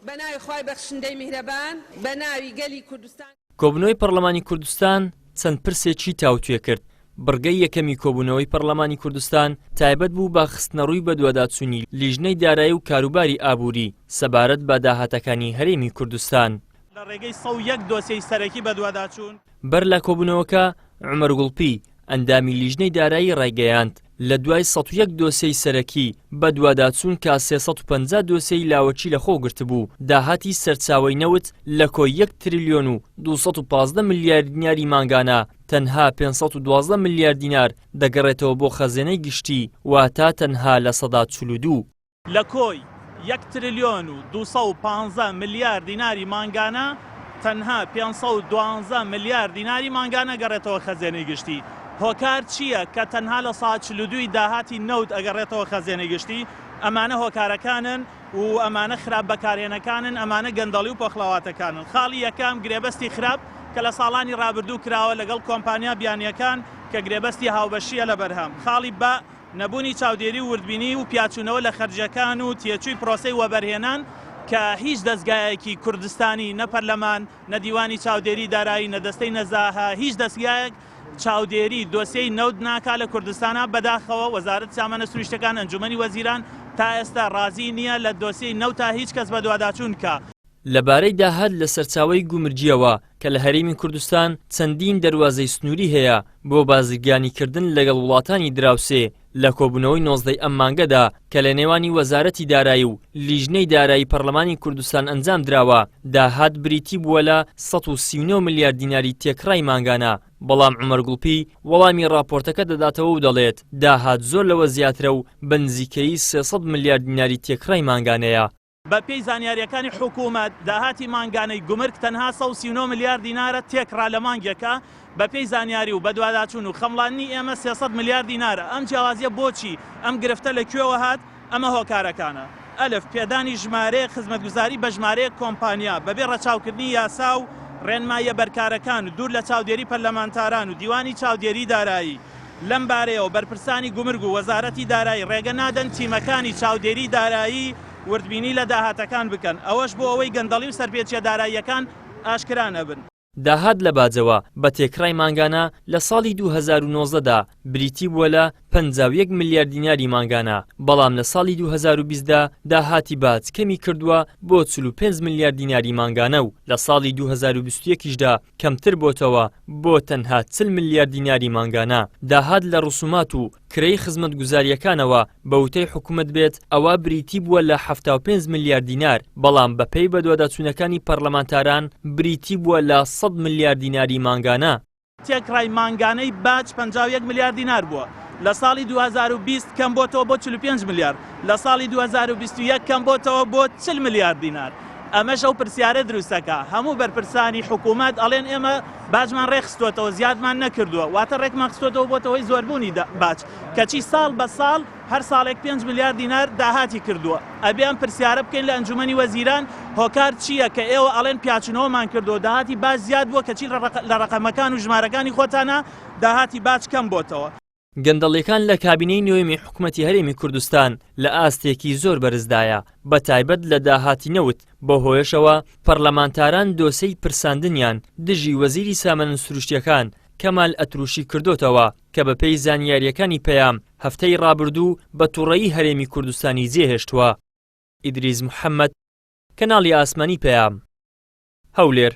بەناوی خوای بەخشندەی میهرەبان بەناوی گەلی کوردستان. کۆبوونەوەی پەرلەمانی کوردستان چەند پرسێکی تاوتوێ کرد. بڕگەی یەکەمی کۆبوونەوەی پەرلەمانی کوردستان تایبەت بوو بە خستنەڕووی بە دواداچوونی لیژنەی دارایی و کاروباری ئابووری سەبارەت بە داهاتەکانی هەرێمی کوردستان. لە ڕێگەی 101 دۆسیەی سەرەکی بە دواداچوون بەر لە کۆبوونەوەکە عومەر گوڵپی ئەندامی لیژنەی دارایی ڕێگەیاند لە دوای 101 دۆسیەی سەرەکی بە دواداچوون کە 350 دۆسیەی لاوەچی لە خۆ گرتبوو داهاتی سەرچاوەی نەوت لە کۆی 1 تریلیۆن و 215 ملیار دیناری مانگانە تەنها 512 ملیار دینار دەگەڕێتەوە بۆ خەزێنەی گشتی واتە تەنها لە سەدا 42 لە کۆی 1 تریلیۆن و 215 ملیار دیناری مانگانە تەنها 512 ملیار دیناری مانگانە گەڕێتەوە خەزێنەی گشتی. هۆکار چییە کە تەنها لە ساڵ 42 داهاتی نەوت ئەگەڕێتەوە خەزێنەی گشتی؟ ئەمانە هۆکارەکانن و ئەمانە خراپ بەکارهێنەکانن، ئەمانە گەندەڵی و پۆخڵاواتەکانن. خاڵی یەکەم گرێبەستی خراپ کە لە ساڵانی ڕابردوو کراوە لەگەڵ کۆمپانیا بیانیەکان کە گرێبەستی هاوبەشیە لە بەرهەم. خاڵی بە نەبوونی چاودێری و وردبینی و پیاچوونەوە لە خەرجەکان و تێچووی پرۆسەی وەبەرهێنان کە هیچ دەستگایەکی کوردستانی نەپەرلەمان نەدیوانی چاودێری دارایی نەدەستەی نەزاها هیچ دەستگایەک چاودێری دۆسیەی نەوت ناکا لە کوردستانە بەداخەوە وەزارەت سامانە سروشتەکان ئەنجومەنی وەزیران تا ئێستا ڕازی نییە لە دۆسیەی نەوتا هیچ کەس بە دواداچوون کە. لەبارەی داهات لە سەرچاوەی گومرجیەوە کە لە هەرێمی کوردستان چەندین دەواازەی سنووری هەیە بۆ بازرگانیکردن لەگەڵ وڵاتانی دراوسێ لە کۆبوونەوەی 19 ئەم مانگەدا کە لە نێوانی وەزارەتی دارایی و لیژنەی دارایی پەرلەمانی کوردستان ئەنجام دراوە داهات بریتی بووە لە 139 ملیار دیناری تێکڕای مانگانە. بەڵام عومەر گوڵپی وەڵامی راپۆرتەکە دەداتەوە و دەڵێت داهات زۆر لەوە زیاترە و بەنزیکەی 300 ملیار دیناری تێکڕای مانگانەیە. بە پێی زانیاریەکانی حکوومەت داهاتی مانگانەی گومرگ تەنها 139 ملیار دینارە تێکڕا لە مانگێکە بە پێی زانیاری و بە دواداچوون و خەمڵانی ئێمە 300 ملیار دینارە. ئەم جیاوازیە بۆچی ئەم گرفتە لەکوێوە هات؟ ئەمە هۆکارەکانە. ئەلف پێدانی ژمارەیە خزمەتگوزاری بە ژمارەیە کۆمپانیا بەبێ ڕەچاوکردنی یاسا و ڕێنمایە بەرکارەکان و دوور لە چاودێری پەرلەمانتاران و دیوانی چاودێری دارایی لەم بارەیەوە بەرپرسانی گومرگ و وەزارەتی دارایی ڕێگە نادەن تیمەکانی چاودێری دارایی وردبینی لە داهاتەکان بکەن، ئەوەش بۆ ئەوەی گەندەڵی و سەرپێچیە داراییەکان ئاشکرا نەبن. داهات لە باجەوە بە تێکڕای مانگانە لە ساڵی 2019دا بریتی بووە لە 51 ملیار دیناری مانگانە، بەڵام لە ساڵی 2020دا داهاتی باج کەمی کردووە بۆ 45 ملیار دیناری مانگانە و لە ساڵی 2021دا کەمتر بۆتەوە بۆ تەنها 40 ملیار دیناری مانگانە. داهات لە ڕسومات و کرەی خزمەتگوزاریەکانەوە بە وتەی حکوومەت بێت ئەوە بریتی بووە لە 75 ملیار دینار، بەڵام بەپێی بە دواداچوونەکانی پەرلەمانتاران بریتی بووە لە 100 ملیار دیناری مانگانە. تێکڕای مانگانەی باج 51 ملیار دینار بووە. لە ساڵی 2020 کەم بۆتەوە بۆ 45 ملیار، لە ساڵی 2021 کەم بۆتەوە بۆ 40 ملیار دینار. ئەمەش ئەو پرسیارە دروستەکە. هەموو بەرپرسانی حکوومەت ئەڵێن ئێمە باجمان ڕێخستوەتەوە زیادمان نەکردووە، واتە ڕێکمان خستوەتەوە بۆتەوەی زۆربوونی باج کەچی ساڵ بە ساڵ هەر ساڵێک 5 ملیار دینار داهاتی کردووە. ئەبێ ئەم پرسیارە بکەین لە ئەنجومەنی وەزیران هۆکار چییە کە ئێوە ئەڵێن پیاچونەوەمان کردووە داهاتی باج زیاد بووە کەچی لە ڕقەمەکان و ژمارەکانی خۆتانە داهاتی باج کەم بۆتەوە. گەندەڵیەکان لە کابینەی نوێمی حکوومەتی هەرێمی کوردستان لە ئاستێکی زۆر بەرزدایە بە تایبەت لە داهاتی نەوت بۆ هۆیشەوە پەرلەمانتاران دۆسەی پرساندنیان دژی وەزیری سامانە سروشتیەکان کەمال ئەتروشی کردوتەوە کە بە پێی زانیاریەکانی پەیام هەفتەی ڕابردوو بە تووڕەیی هەرێمی کوردستانی جێهێشتووە. ئیدریس محەممەد، کەناڵی ئاسمانی پەیام، هەولێر.